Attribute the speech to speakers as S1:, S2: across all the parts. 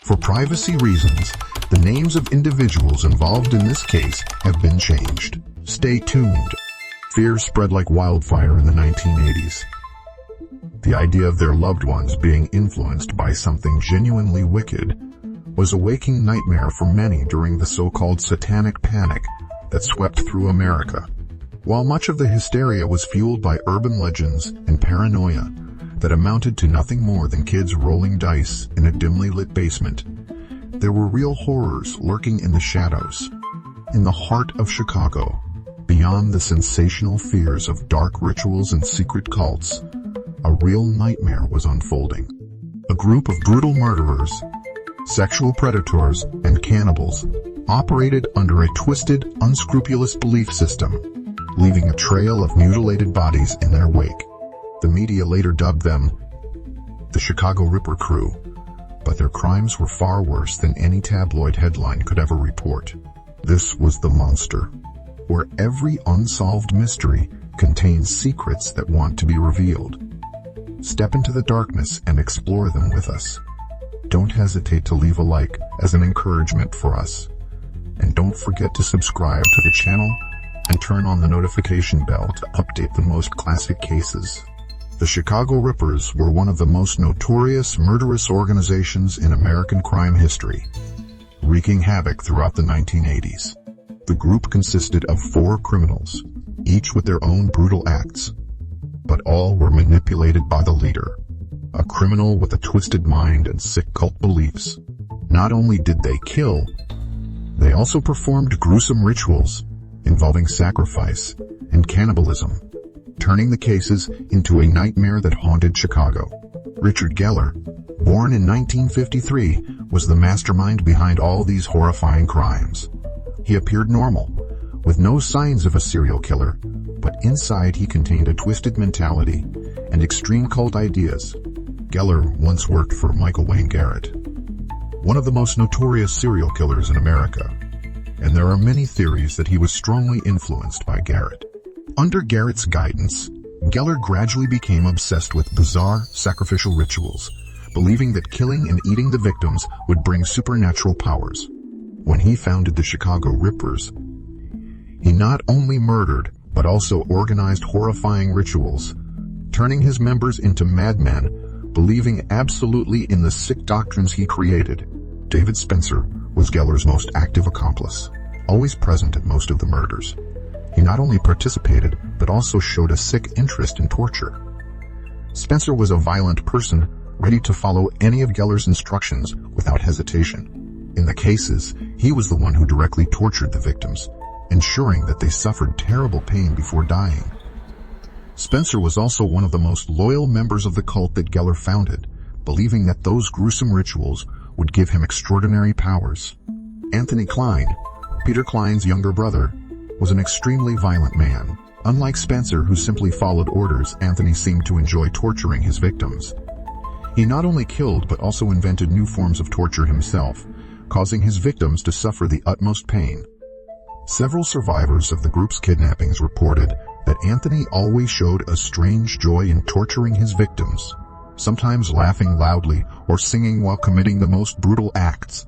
S1: For privacy reasons, the names of individuals involved in this case have been changed. Stay tuned. Fear spread like wildfire in the 1980s. The idea of their loved ones being influenced by something genuinely wicked was a waking nightmare for many during the so-called satanic panic that swept through America. While much of the hysteria was fueled by urban legends and paranoia that amounted to nothing more than kids rolling dice in a dimly lit basement, there were real horrors lurking in the shadows. In the heart of Chicago, beyond the sensational fears of dark rituals and secret cults, a real nightmare was unfolding. A group of brutal murderers, sexual predators, and cannibals operated under a twisted, unscrupulous belief system, leaving a trail of mutilated bodies in their wake. The media later dubbed them the Chicago Ripper Crew, but their crimes were far worse than any tabloid headline could ever report. This was the monster, where every unsolved mystery contains secrets that want to be revealed. Step into the darkness and explore them with us. Don't hesitate to leave a like as an encouragement for us. And don't forget to subscribe to the channel and turn on the notification bell to update the most classic cases. The Chicago Rippers were one of the most notorious murderous organizations in American crime history, wreaking havoc throughout the 1980s. The group consisted of 4 criminals, each with their own brutal acts, but all were manipulated by the leader, a criminal with a twisted mind and sick cult beliefs. Not only did they kill, they also performed gruesome rituals involving sacrifice and cannibalism, turning the cases into a nightmare that haunted Chicago. Richard Geller, born in 1953, was the mastermind behind all these horrifying crimes. He appeared normal, with no signs of a serial killer, but inside he contained a twisted mentality and extreme cult ideas. Geller once worked for Michael Wayne Garrett, one of the most notorious serial killers in America, and there are many theories that he was strongly influenced by Garrett. Under Garrett's guidance, Geller gradually became obsessed with bizarre sacrificial rituals, believing that killing and eating the victims would bring supernatural powers. When he founded the Chicago Rippers, he not only murdered, but also organized horrifying rituals, turning his members into madmen, believing absolutely in the sick doctrines he created. David Spencer was Geller's most active accomplice, always present at most of the murders. He not only participated, but also showed a sick interest in torture. Spencer was a violent person, ready to follow any of Geller's instructions without hesitation. In the cases, he was the one who directly tortured the victims, ensuring that they suffered terrible pain before dying. Spencer was also one of the most loyal members of the cult that Geller founded, believing that those gruesome rituals would give him extraordinary powers. Anthony Klein, Peter Klein's younger brother, was an extremely violent man. Unlike Spencer, who simply followed orders, Anthony seemed to enjoy torturing his victims. He not only killed but also invented new forms of torture himself, causing his victims to suffer the utmost pain. Several survivors of the group's kidnappings reported that Anthony always showed a strange joy in torturing his victims, sometimes laughing loudly or singing while committing the most brutal acts.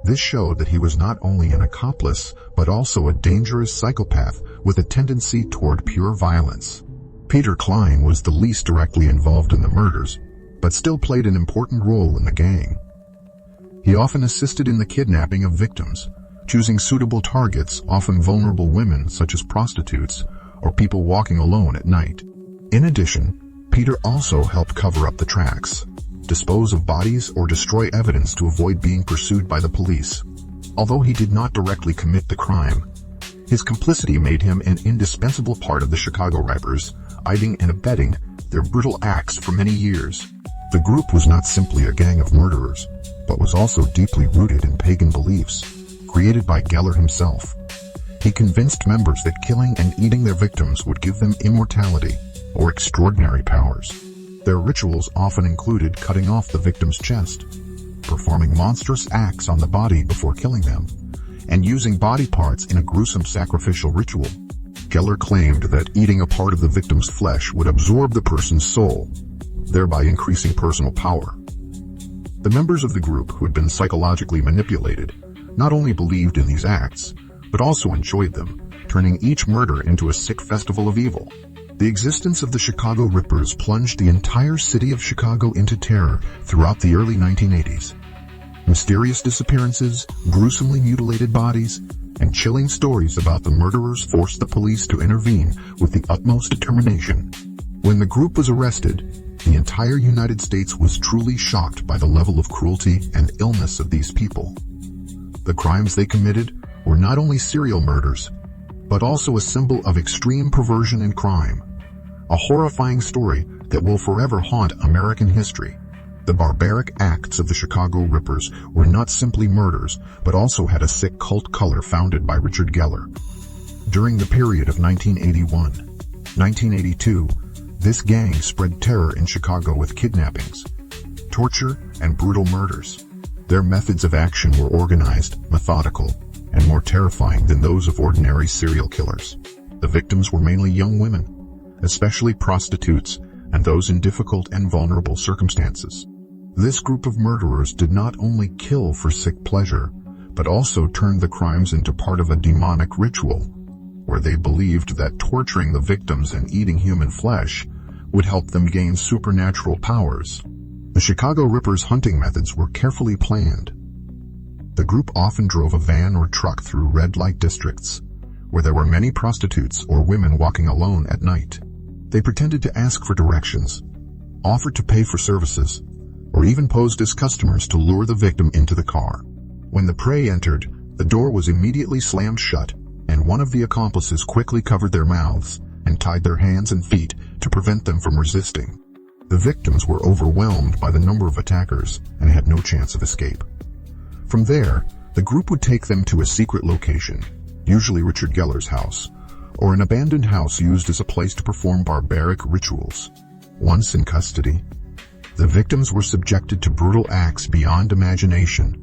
S1: This showed that he was not only an accomplice, but also a dangerous psychopath with a tendency toward pure violence. Peter Klein was the least directly involved in the murders, but still played an important role in the gang. He often assisted in the kidnapping of victims, choosing suitable targets, often vulnerable women such as prostitutes or people walking alone at night. In addition, Peter also helped cover up the tracks, dispose of bodies, or destroy evidence to avoid being pursued by the police. Although he did not directly commit the crime, his complicity made him an indispensable part of the Chicago Rippers, aiding and abetting their brutal acts for many years. The group was not simply a gang of murderers, but was also deeply rooted in pagan beliefs, created by Geller himself. He convinced members that killing and eating their victims would give them immortality or extraordinary powers. Their rituals often included cutting off the victim's chest, performing monstrous acts on the body before killing them, and using body parts in a gruesome sacrificial ritual. Geller claimed that eating a part of the victim's flesh would absorb the person's soul, thereby increasing personal power. The members of the group who had been psychologically manipulated not only believed in these acts, but also enjoyed them, turning each murder into a sick festival of evil. The existence of the Chicago Rippers plunged the entire city of Chicago into terror throughout the early 1980s. Mysterious disappearances, gruesomely mutilated bodies, and chilling stories about the murderers forced the police to intervene with the utmost determination. When the group was arrested, the entire United States was truly shocked by the level of cruelty and illness of these people. The crimes they committed were not only serial murders, but also a symbol of extreme perversion and crime. A horrifying story that will forever haunt American history. The barbaric acts of the Chicago Rippers were not simply murders, but also had a sick cult color founded by Richard Geller. During the period of 1981-1982, this gang spread terror in Chicago with kidnappings, torture, and brutal murders. Their methods of action were organized, methodical, and more terrifying than those of ordinary serial killers. The victims were mainly young women, especially prostitutes and those in difficult and vulnerable circumstances. This group of murderers did not only kill for sick pleasure, but also turned the crimes into part of a demonic ritual, where they believed that torturing the victims and eating human flesh would help them gain supernatural powers. The Chicago Rippers' hunting methods were carefully planned. The group often drove a van or truck through red light districts, where there were many prostitutes or women walking alone at night. They pretended to ask for directions, offered to pay for services, or even posed as customers to lure the victim into the car. When the prey entered, the door was immediately slammed shut, and one of the accomplices quickly covered their mouths and tied their hands and feet to prevent them from resisting. The victims were overwhelmed by the number of attackers and had no chance of escape. From there, the group would take them to a secret location, usually Richard Geller's house, or an abandoned house used as a place to perform barbaric rituals. Once in custody, the victims were subjected to brutal acts beyond imagination.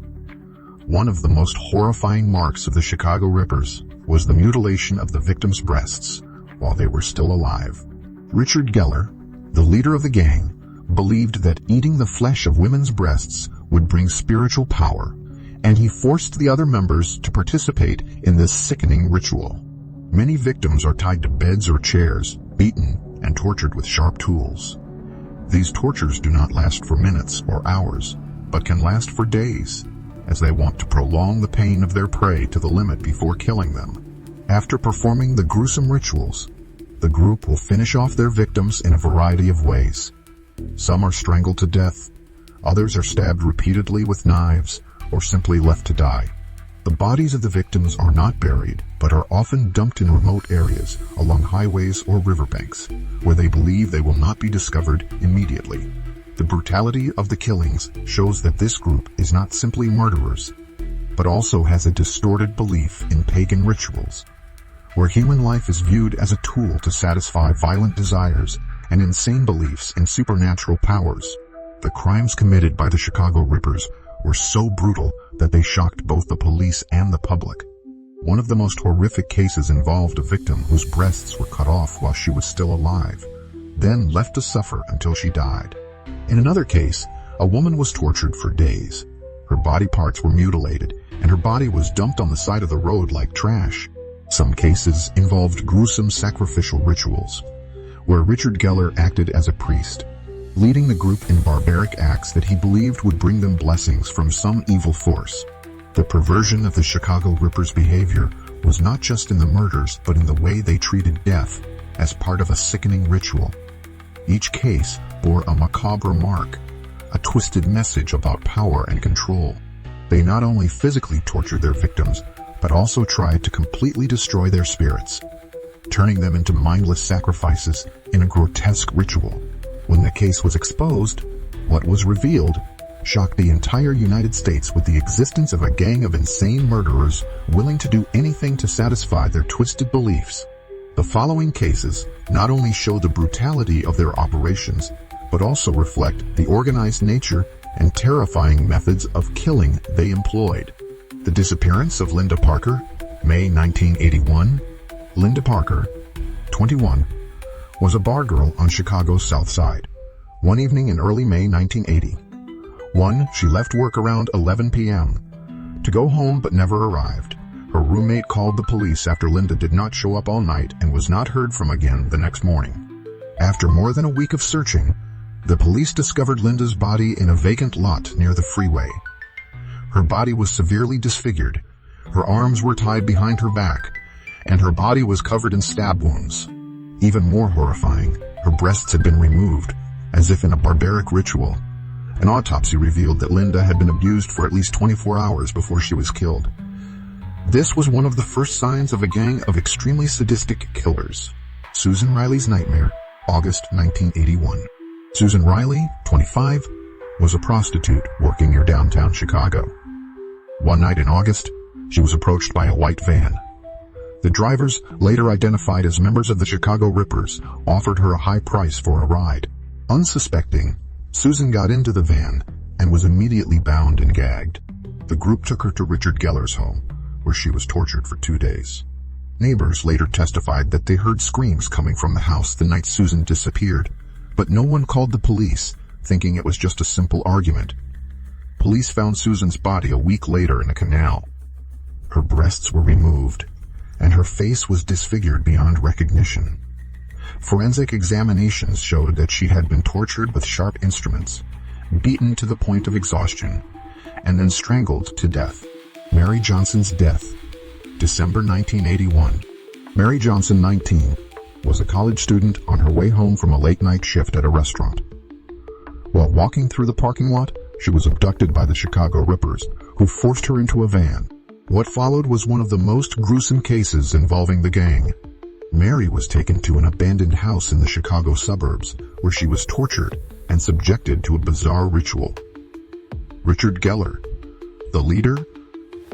S1: One of the most horrifying marks of the Chicago Rippers was the mutilation of the victims' breasts while they were still alive. Richard Geller, the leader of the gang, believed that eating the flesh of women's breasts would bring spiritual power, and he forced the other members to participate in this sickening ritual. Many victims are tied to beds or chairs, beaten, and tortured with sharp tools. These tortures do not last for minutes or hours, but can last for days, as they want to prolong the pain of their prey to the limit before killing them. After performing the gruesome rituals, the group will finish off their victims in a variety of ways. Some are strangled to death, others are stabbed repeatedly with knives, or simply left to die. The bodies of the victims are not buried, but are often dumped in remote areas along highways or riverbanks, where they believe they will not be discovered immediately. The brutality of the killings shows that this group is not simply murderers, but also has a distorted belief in pagan rituals, where human life is viewed as a tool to satisfy violent desires and insane beliefs in supernatural powers. The crimes committed by the Chicago Rippers were so brutal that they shocked both the police and the public. One of the most horrific cases involved a victim whose breasts were cut off while she was still alive, then left to suffer until she died. In another case, a woman was tortured for days. Her body parts were mutilated, and her body was dumped on the side of the road like trash. Some cases involved gruesome sacrificial rituals, where Richard Geller acted as a priest, leading the group in barbaric acts that he believed would bring them blessings from some evil force. The perversion of the Chicago Rippers' behavior was not just in the murders, but in the way they treated death as part of a sickening ritual. Each case bore a macabre mark, a twisted message about power and control. They not only physically tortured their victims, but also tried to completely destroy their spirits, turning them into mindless sacrifices in a grotesque ritual. When the case was exposed, what was revealed shocked the entire United States with the existence of a gang of insane murderers willing to do anything to satisfy their twisted beliefs. The following cases not only show the brutality of their operations, but also reflect the organized nature and terrifying methods of killing they employed. The disappearance of Linda Parker, May 1981. Linda Parker, 21, was a bar girl on Chicago's South Side. One evening in early May 1980, 1. She left work around 11 p.m. to go home but never arrived. Her roommate called the police after Linda did not show up all night and was not heard from again the next morning. After more than a week of searching, the police discovered Linda's body in a vacant lot near the freeway. Her body was severely disfigured. Her arms were tied behind her back, and her body was covered in stab wounds. Even more horrifying, her breasts had been removed, as if in a barbaric ritual. An autopsy revealed that Linda had been abused for at least 24 hours before she was killed. This was one of the first signs of a gang of extremely sadistic killers. Susan Riley's Nightmare, August 1981. Susan Riley, 25, was a prostitute working near downtown Chicago. One night in August, she was approached by a white van. The drivers, later identified as members of the Chicago Rippers, offered her a high price for a ride. Unsuspecting, Susan got into the van and was immediately bound and gagged. The group took her to Richard Geller's home, where she was tortured for 2 days. Neighbors later testified that they heard screams coming from the house the night Susan disappeared, but no one called the police, thinking it was just a simple argument. Police found Susan's body a week later in a canal. Her breasts were removed, and her face was disfigured beyond recognition. Forensic examinations showed that she had been tortured with sharp instruments, beaten to the point of exhaustion, and then strangled to death. Mary Johnson's death, December 1981. Mary Johnson, 19, was a college student on her way home from a late-night shift at a restaurant. While walking through the parking lot, she was abducted by the Chicago Rippers, who forced her into a van. What followed was one of the most gruesome cases involving the gang. Mary was taken to an abandoned house in the Chicago suburbs, where she was tortured and subjected to a bizarre ritual. Richard Geller, the leader,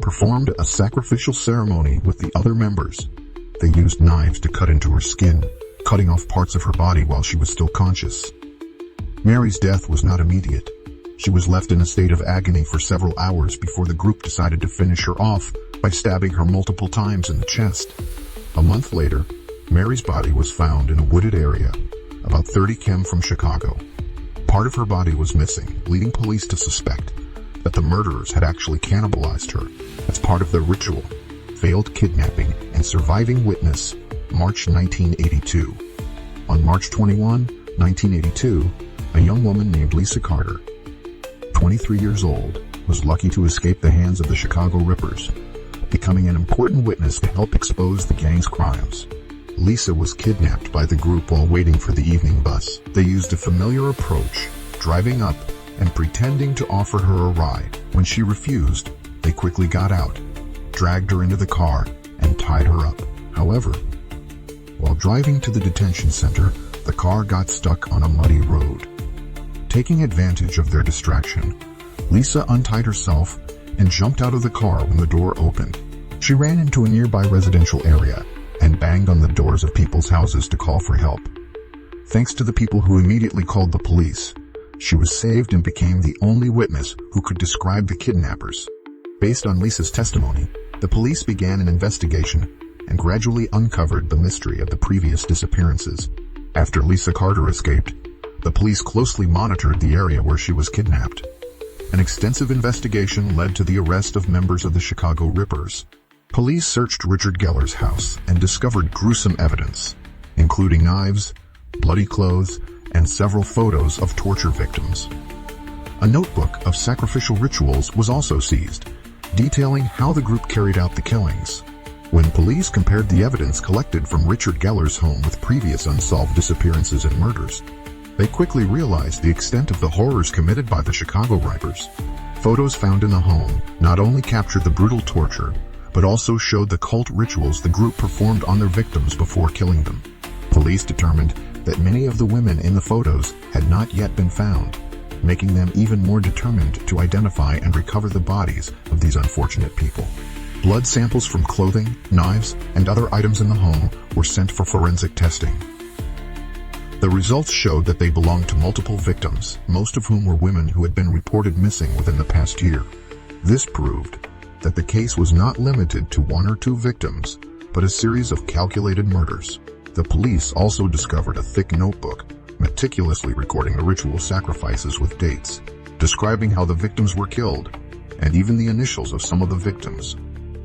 S1: performed a sacrificial ceremony with the other members. They used knives to cut into her skin, cutting off parts of her body while she was still conscious. Mary's death was not immediate. She was left in a state of agony for several hours before the group decided to finish her off by stabbing her multiple times in the chest. A month later, Mary's body was found in a wooded area, about 30 km from Chicago. Part of her body was missing, leading police to suspect that the murderers had actually cannibalized her as part of their ritual. Failed kidnapping and surviving witness, March 1982. On March 21, 1982, a young woman named Lisa Carter, 23 years old, was lucky to escape the hands of the Chicago Rippers, becoming an important witness to help expose the gang's crimes. Lisa was kidnapped by the group while waiting for the evening bus. They used a familiar approach, driving up and pretending to offer her a ride. When she refused, they quickly got out, dragged her into the car, and tied her up. However, while driving to the detention center, the car got stuck on a muddy road. Taking advantage of their distraction, Lisa untied herself and jumped out of the car when the door opened. She ran into a nearby residential area and banged on the doors of people's houses to call for help. Thanks to the people who immediately called the police, she was saved and became the only witness who could describe the kidnappers. Based on Lisa's testimony, the police began an investigation and gradually uncovered the mystery of the previous disappearances. After Lisa Carter escaped, the police closely monitored the area where she was kidnapped. An extensive investigation led to the arrest of members of the Chicago Rippers. Police searched Richard Geller's house and discovered gruesome evidence, including knives, bloody clothes, and several photos of torture victims. A notebook of sacrificial rituals was also seized, detailing how the group carried out the killings. When police compared the evidence collected from Richard Geller's home with previous unsolved disappearances and murders, they quickly realized the extent of the horrors committed by the Chicago Rippers. Photos found in the home not only captured the brutal torture, but also showed the cult rituals the group performed on their victims before killing them. Police determined that many of the women in the photos had not yet been found, making them even more determined to identify and recover the bodies of these unfortunate people. Blood samples from clothing, knives, and other items in the home were sent for forensic testing. The results showed that they belonged to multiple victims, most of whom were women who had been reported missing within the past year. This proved that the case was not limited to one or two victims, but a series of calculated murders. The police also discovered a thick notebook, meticulously recording the ritual sacrifices with dates. describing how the victims were killed, and even the initials of some of the victims.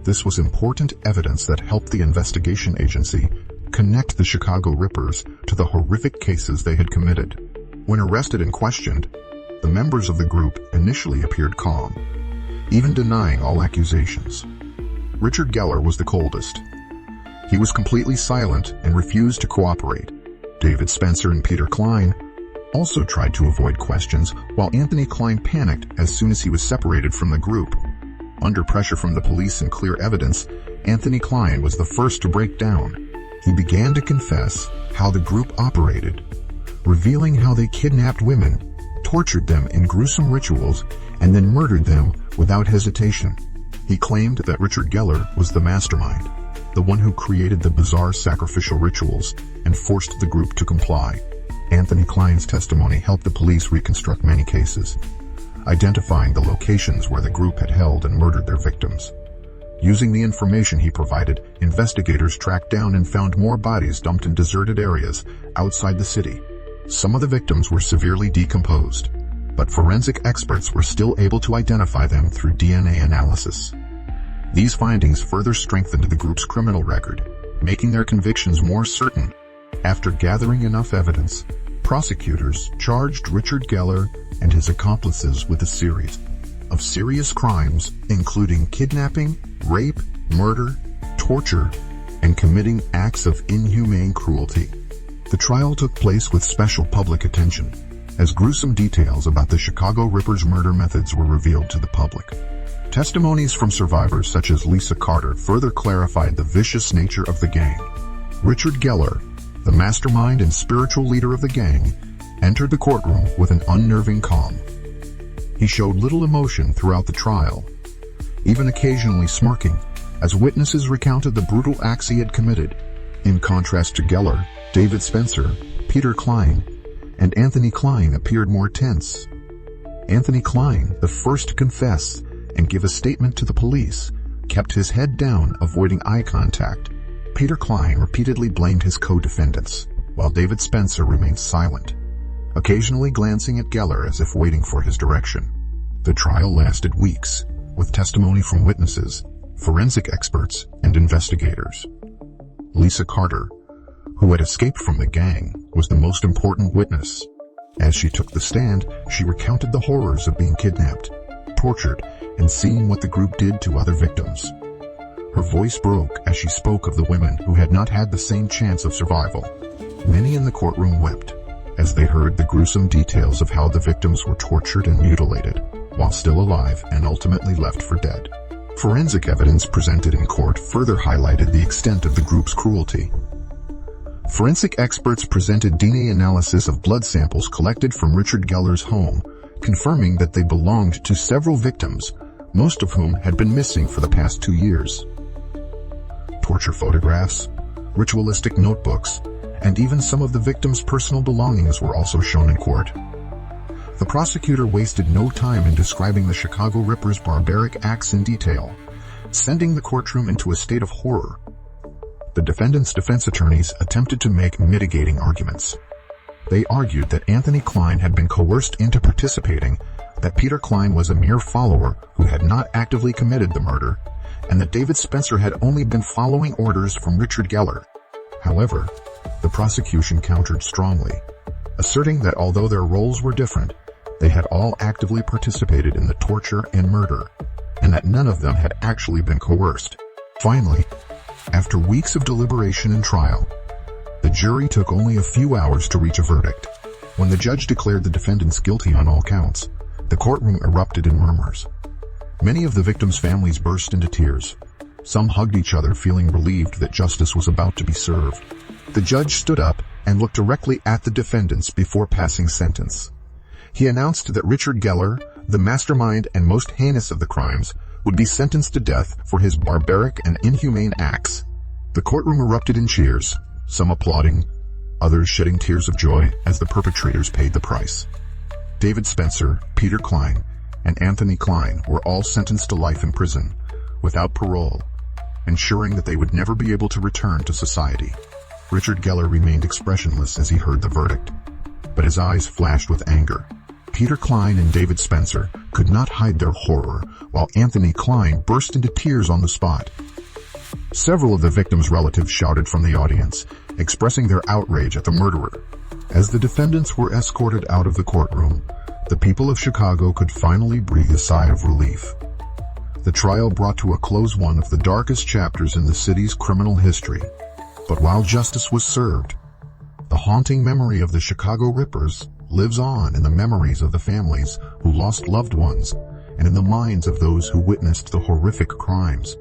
S1: This was important evidence that helped the investigation agency connect the Chicago Rippers to the horrific cases they had committed. When arrested and questioned, the members of the group initially appeared calm, even denying all accusations. Richard Geller was the coldest. He was completely silent and refused to cooperate. David Spencer and Peter Klein also tried to avoid questions, while Anthony Klein panicked as soon as he was separated from the group. Under pressure from the police and clear evidence, Anthony Klein was the first to break down. He began to confess how the group operated, revealing how they kidnapped women, tortured them in gruesome rituals, and then murdered them without hesitation. He claimed that Richard Geller was the mastermind, the one who created the bizarre sacrificial rituals and forced the group to comply. Anthony Klein's testimony helped the police reconstruct many cases, identifying the locations where the group had held and murdered their victims. Using the information he provided, investigators tracked down and found more bodies dumped in deserted areas outside the city. Some of the victims were severely decomposed, but forensic experts were still able to identify them through DNA analysis. These findings further strengthened the group's criminal record, making their convictions more certain. After gathering enough evidence, prosecutors charged Richard Geller and his accomplices with a series of serious crimes, including kidnapping, rape, murder, torture, and committing acts of inhumane cruelty. The trial took place with special public attention, as gruesome details about the Chicago Rippers' murder methods were revealed to the public. Testimonies from survivors such as Lisa Carter further clarified the vicious nature of the gang. Richard Geller, the mastermind and spiritual leader of the gang, entered the courtroom with an unnerving calm. He showed little emotion throughout the trial, even occasionally smirking, as witnesses recounted the brutal acts he had committed. In contrast to Geller, David Spencer, Peter Klein, and Anthony Klein appeared more tense. Anthony Klein, the first to confess and give a statement to the police, kept his head down, avoiding eye contact. Peter Klein repeatedly blamed his co-defendants, while David Spencer remained silent, occasionally glancing at Geller as if waiting for his direction. The trial lasted weeks, with testimony from witnesses, forensic experts, and investigators. Lisa Carter, who had escaped from the gang, was the most important witness. As she took the stand, she recounted the horrors of being kidnapped, tortured, and seeing what the group did to other victims. Her voice broke as she spoke of the women who had not had the same chance of survival. Many in the courtroom wept as they heard the gruesome details of how the victims were tortured and mutilated while still alive and ultimately left for dead. Forensic evidence presented in court further highlighted the extent of the group's cruelty. Forensic experts presented DNA analysis of blood samples collected from Richard Geller's home, confirming that they belonged to several victims, most of whom had been missing for the past 2 years. Torture photographs, ritualistic notebooks, and even some of the victims' personal belongings were also shown in court. The prosecutor wasted no time in describing the Chicago Rippers' barbaric acts in detail, sending the courtroom into a state of horror. The defendant's defense attorneys attempted to make mitigating arguments. They argued that Anthony Klein had been coerced into participating, that Peter Klein was a mere follower who had not actively committed the murder, and that David Spencer had only been following orders from Richard Geller. However, the prosecution countered strongly, asserting that although their roles were different, they had all actively participated in the torture and murder, and that none of them had actually been coerced. Finally, after weeks of deliberation and trial, the jury took only a few hours to reach a verdict. When the judge declared the defendants guilty on all counts, the courtroom erupted in murmurs. Many of the victims' families burst into tears. Some hugged each other, feeling relieved that justice was about to be served. The judge stood up and looked directly at the defendants before passing sentence. He announced that Richard Geller, the mastermind and most heinous of the crimes, would be sentenced to death for his barbaric and inhumane acts. The courtroom erupted in cheers, some applauding, others shedding tears of joy as the perpetrators paid the price. David Spencer, Peter Klein, and Anthony Klein were all sentenced to life in prison, without parole, ensuring that they would never be able to return to society. Richard Geller remained expressionless as he heard the verdict, but his eyes flashed with anger. Peter Klein and David Spencer could not hide their horror, while Anthony Klein burst into tears on the spot. Several of the victims' relatives shouted from the audience, expressing their outrage at the murderer. As the defendants were escorted out of the courtroom, the people of Chicago could finally breathe a sigh of relief. The trial brought to a close one of the darkest chapters in the city's criminal history. But while justice was served, the haunting memory of the Chicago Rippers lives on in the memories of the families who lost loved ones and in the minds of those who witnessed the horrific crimes.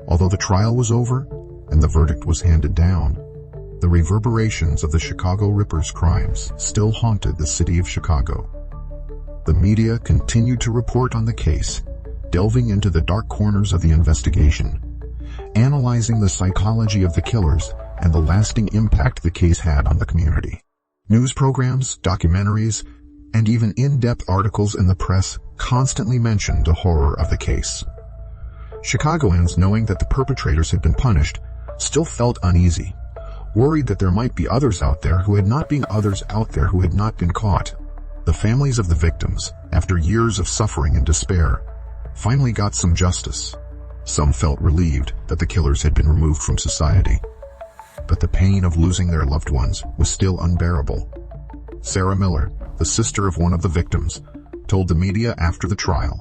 S1: Although the trial was over and the verdict was handed down, the reverberations of the Chicago Rippers' crimes still haunted the city of Chicago. The media continued to report on the case, delving into the dark corners of the investigation, analyzing the psychology of the killers and the lasting impact the case had on the community. News programs, documentaries, and even in-depth articles in the press constantly mentioned the horror of the case. Chicagoans, knowing that the perpetrators had been punished, still felt uneasy, worried that there might be others out there who had not been caught. The families of the victims, after years of suffering and despair, finally got some justice. Some felt relieved that the killers had been removed from society. But the pain of losing their loved ones was still unbearable. Sarah Miller, the sister of one of the victims, told the media after the trial,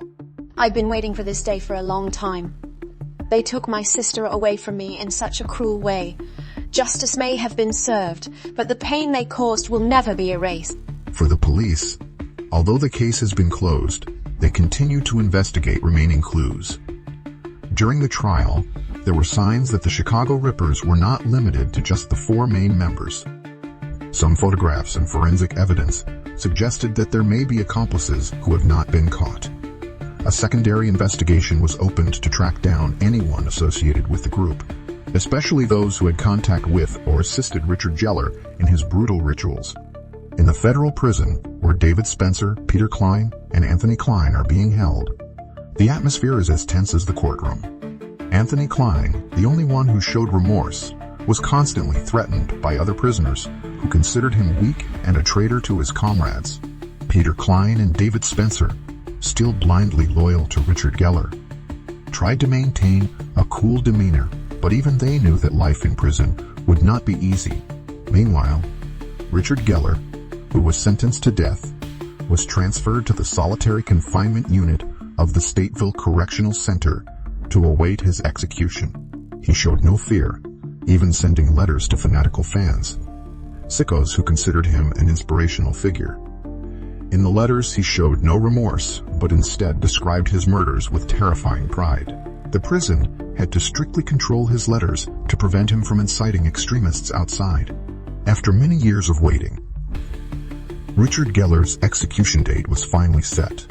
S2: "I've been waiting for this day for a long time. They took my sister away from me in such a cruel way. Justice may have been served, but the pain they caused will never be erased."
S1: For the police, although the case has been closed, they continue to investigate remaining clues. During the trial, there were signs that the Chicago Rippers were not limited to just the four main members. Some photographs and forensic evidence suggested that there may be accomplices who have not been caught. A secondary investigation was opened to track down anyone associated with the group, especially those who had contact with or assisted Richard Geller in his brutal rituals. In the federal prison, where David Spencer, Peter Klein, and Anthony Klein are being held, the atmosphere is as tense as the courtroom. Anthony Klein, the only one who showed remorse, was constantly threatened by other prisoners who considered him weak and a traitor to his comrades. Peter Klein and David Spencer, still blindly loyal to Richard Geller, tried to maintain a cool demeanor, but even they knew that life in prison would not be easy. Meanwhile, Richard Geller, who was sentenced to death, was transferred to the solitary confinement unit of the Stateville Correctional Center to await his execution. He showed no fear, even sending letters to fanatical fans, sickos who considered him an inspirational figure. In the letters, he showed no remorse, but instead described his murders with terrifying pride. The prison had to strictly control his letters to prevent him from inciting extremists outside. After many years of waiting, Richard Geller's execution date was finally set.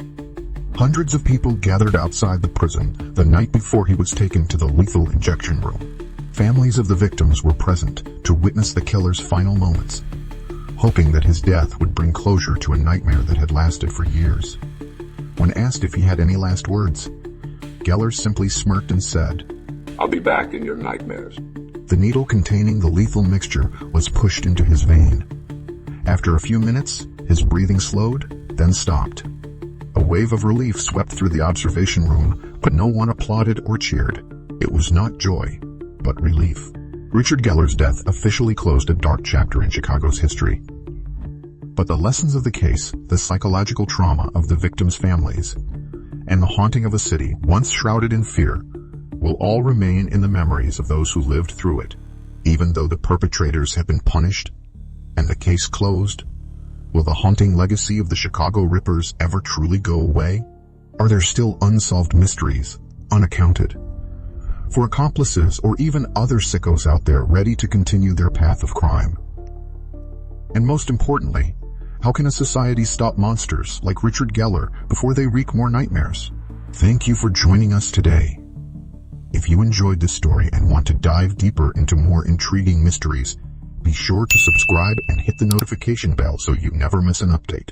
S1: Hundreds of people gathered outside the prison the night before he was taken to the lethal injection room. Families of the victims were present to witness the killer's final moments, hoping that his death would bring closure to a nightmare that had lasted for years. When asked if he had any last words, Geller simply smirked and said,
S3: "I'll be back in your nightmares."
S1: The needle containing the lethal mixture was pushed into his vein. After a few minutes, his breathing slowed, then stopped. A wave of relief swept through the observation room, but no one applauded or cheered. It was not joy, but relief. Richard Geller's death officially closed a dark chapter in Chicago's history. But the lessons of the case, the psychological trauma of the victims' families, and the haunting of a city once shrouded in fear, will all remain in the memories of those who lived through it. Even though the perpetrators have been punished and the case closed, will the haunting legacy of the Chicago Rippers ever truly go away? Are there still unsolved mysteries, unaccounted for accomplices or even other sickos out there ready to continue their path of crime? And most importantly, how can a society stop monsters like Richard Geller before they wreak more nightmares? Thank you for joining us today. If you enjoyed this story and want to dive deeper into more intriguing mysteries, be sure to subscribe and hit the notification bell so you never miss an update.